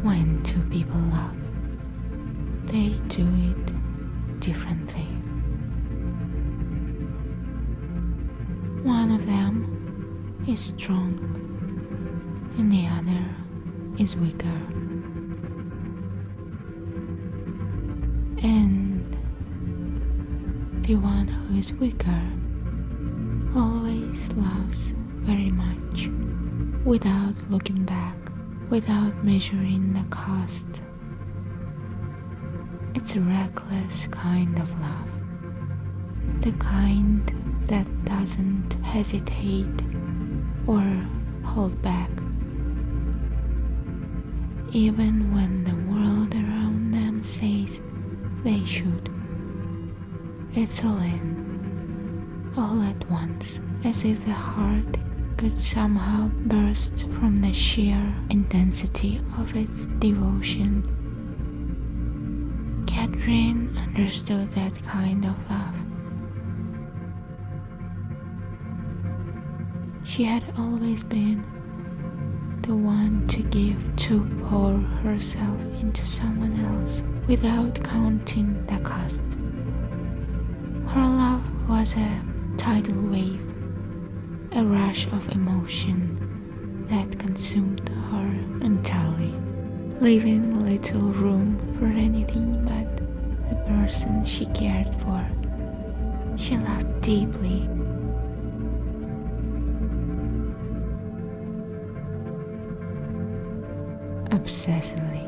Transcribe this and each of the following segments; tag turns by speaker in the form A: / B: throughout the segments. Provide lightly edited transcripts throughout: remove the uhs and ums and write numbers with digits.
A: When two people love, they do it differently. One of them is strong and the other is weaker. And the one who is weaker always loves very much, without looking back, without measuring the cost. It's a reckless kind of love, the kind that doesn't hesitate or hold back, even when the world around them says they should. It's all in, all at once, as if the heart could somehow burst from the sheer intensity of its devotion. Catherine understood that kind of love. She had always been the one to give, to pour herself into someone else without counting the cost. Her love was a tidal wave, a rush of emotion that consumed her entirely, leaving little room for anything but the person she cared for. She loved deeply. Obsessively,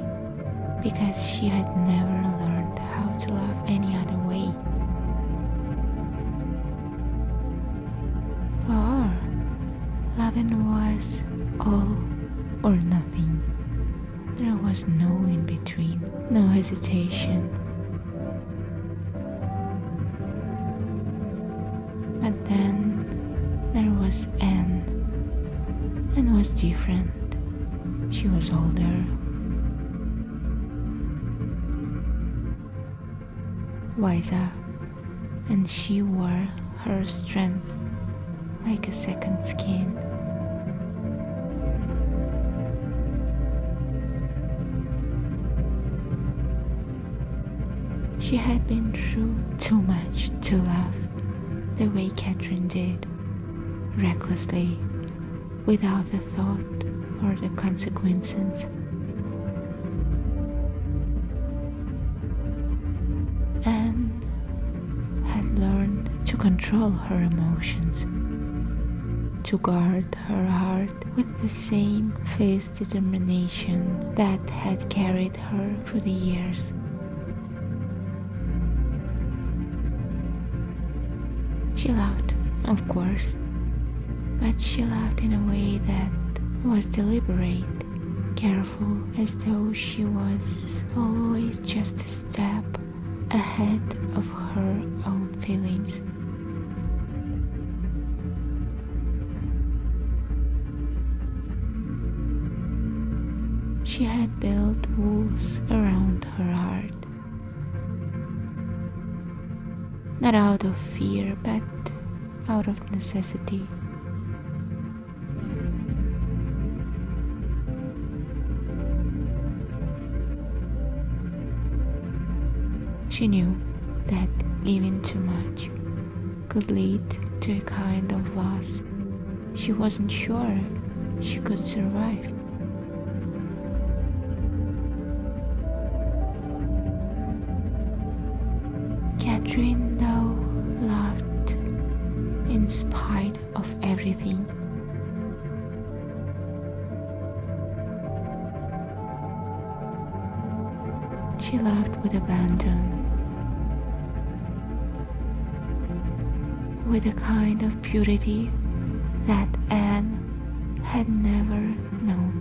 A: because she had never learned how to love any other way. For her, loving was all or nothing. There was no in between, no hesitation. But then there was Anne. Anne was different. She was older, wiser, and she wore her strength like a second skin. She had been through too much to love the way Catherine did, recklessly, without a thought for the consequences. Anne had learned to control her emotions, to guard her heart with the same fierce determination that had carried her through the years. She loved, of course, but she loved in a way that was deliberate, careful, as though she was always just a step ahead of her own feelings. She had built walls around her heart, not out of fear, but out of necessity. She knew that giving too much could lead to a kind of loss. She wasn't sure she could survive. Catherine, though, loved in spite of everything. She loved with abandon, with a kind of purity that Anne had never known.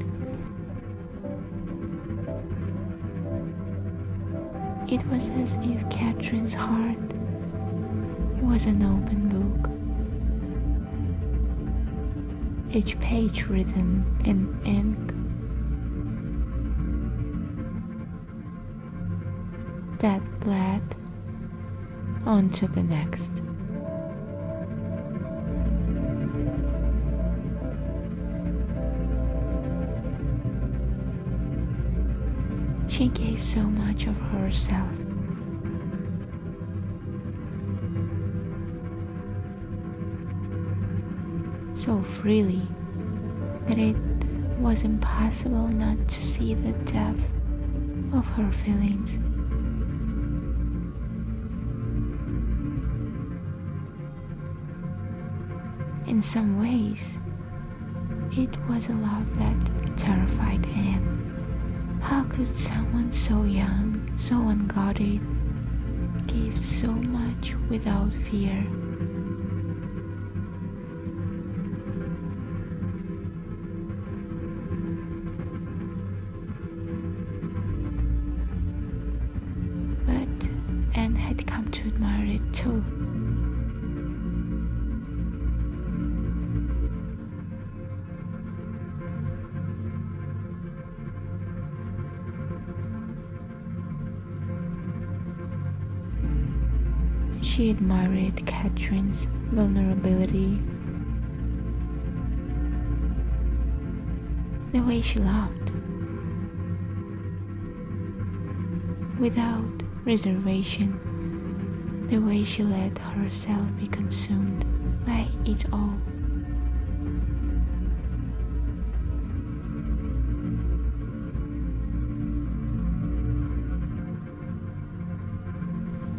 A: It was as if Catherine's heart was an open book, each page written in ink that bled onto the next. She gave so much of herself. So freely that it was impossible not to see the depth of her feelings. In some ways, it was a love that terrified Anne. How could someone so young, so unguarded, give so much without fear? But Anne had come to admire it too. She admired Catherine's vulnerability, the way she loved, without reservation, the way she let herself be consumed by it all.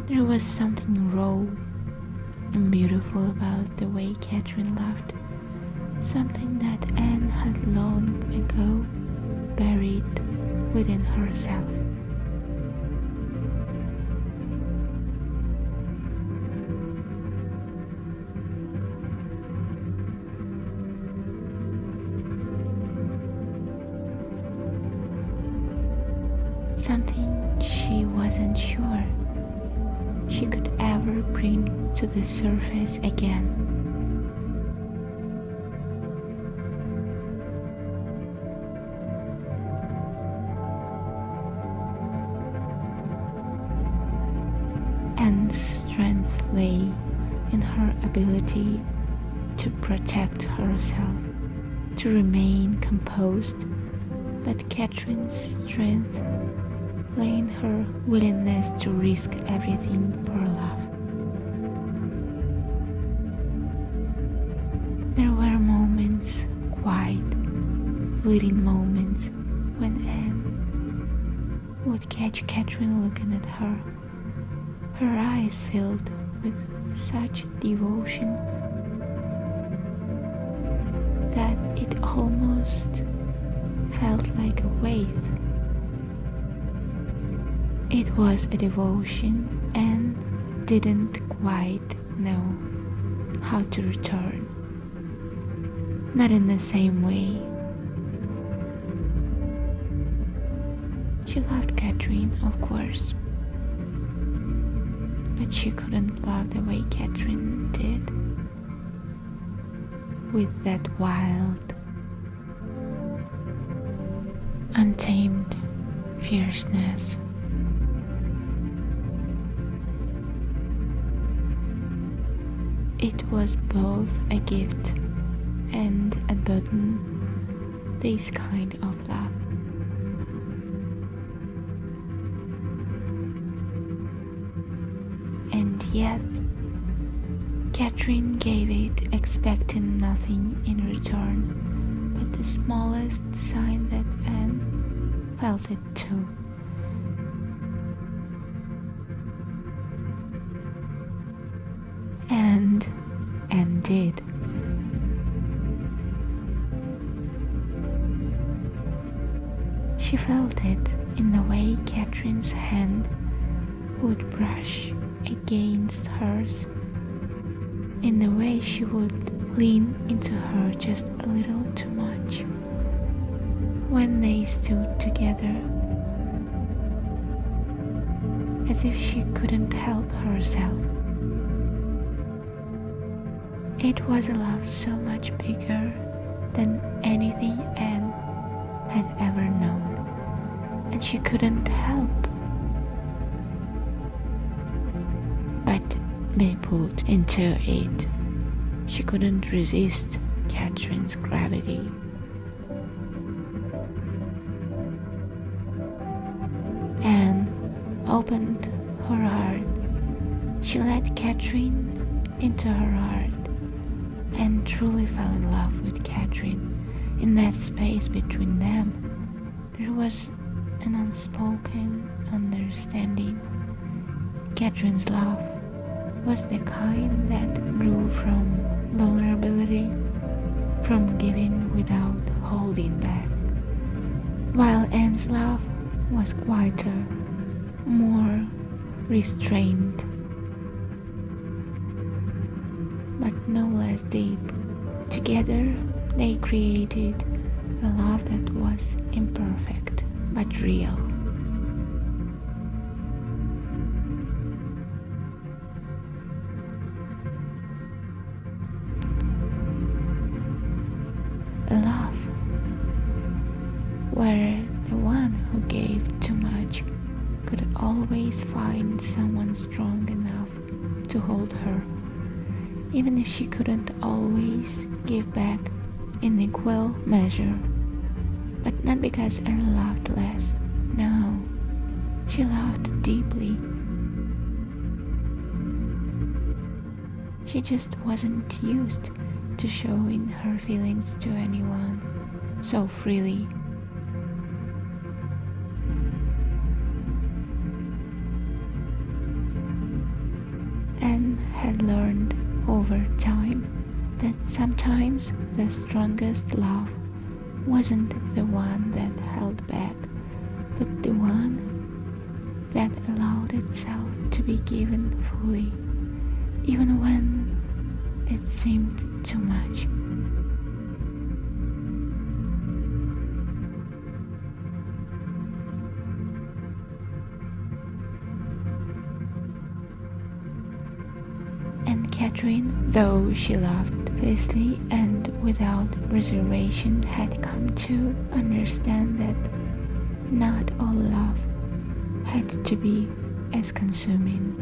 A: There was something raw and beautiful about the way Catherine loved, something that Anne had long ago buried within herself. Something she wasn't sure she could ever bring to the surface again. Anne's strength lay in her ability to protect herself, to remain composed, but Catherine's strength lay in her willingness to risk everything for love. There were moments, quiet, fleeting moments, when Anne would catch Catherine looking at her, her eyes filled with such devotion that it almost felt like a wave. It was a devotion and didn't quite know how to return. Not in the same way. She loved Catherine, of course, but she couldn't love the way Catherine did, with that wild, untamed fierceness. It was both a gift and a burden, this kind of love. And yet, Catherine gave it expecting nothing in return but the smallest sign that Anne felt it too. And Anne did. She felt it in the way Catherine's hand would brush against hers, in the way she would lean into her just a little too much when they stood together, as if she couldn't help herself. It was a love so much bigger than anything Anne had ever known, and she couldn't help but be pulled into it. She couldn't resist Catherine's gravity. opened her heart. She let Catherine into her heart and truly fell in love with Catherine. In that space between them, there was an unspoken understanding. Catherine's love was the kind that grew from vulnerability, from giving without holding back, while Anne's love was quieter, more restrained, but no less deep. Together, they created a love that was imperfect but real. A love where the one who gave too much could always find someone strong enough to hold her, even if she couldn't always give back in equal measure. But not because Anne loved less. No, she loved deeply. She just wasn't used to showing her feelings to anyone so freely. Anne had learned over time that sometimes the strongest love wasn't the one that held back, but the one that allowed itself to be given fully, even when it seemed too much. And Catherine, though she loved fiercely and without reservation, had come to understand that not all love had to be as consuming.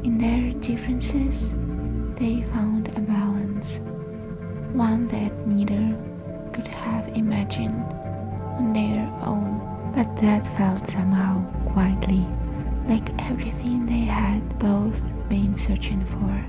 A: In their differences, they found a balance, one that neither could have imagined on their own, but that felt somehow quietly like everything they had both been searching for.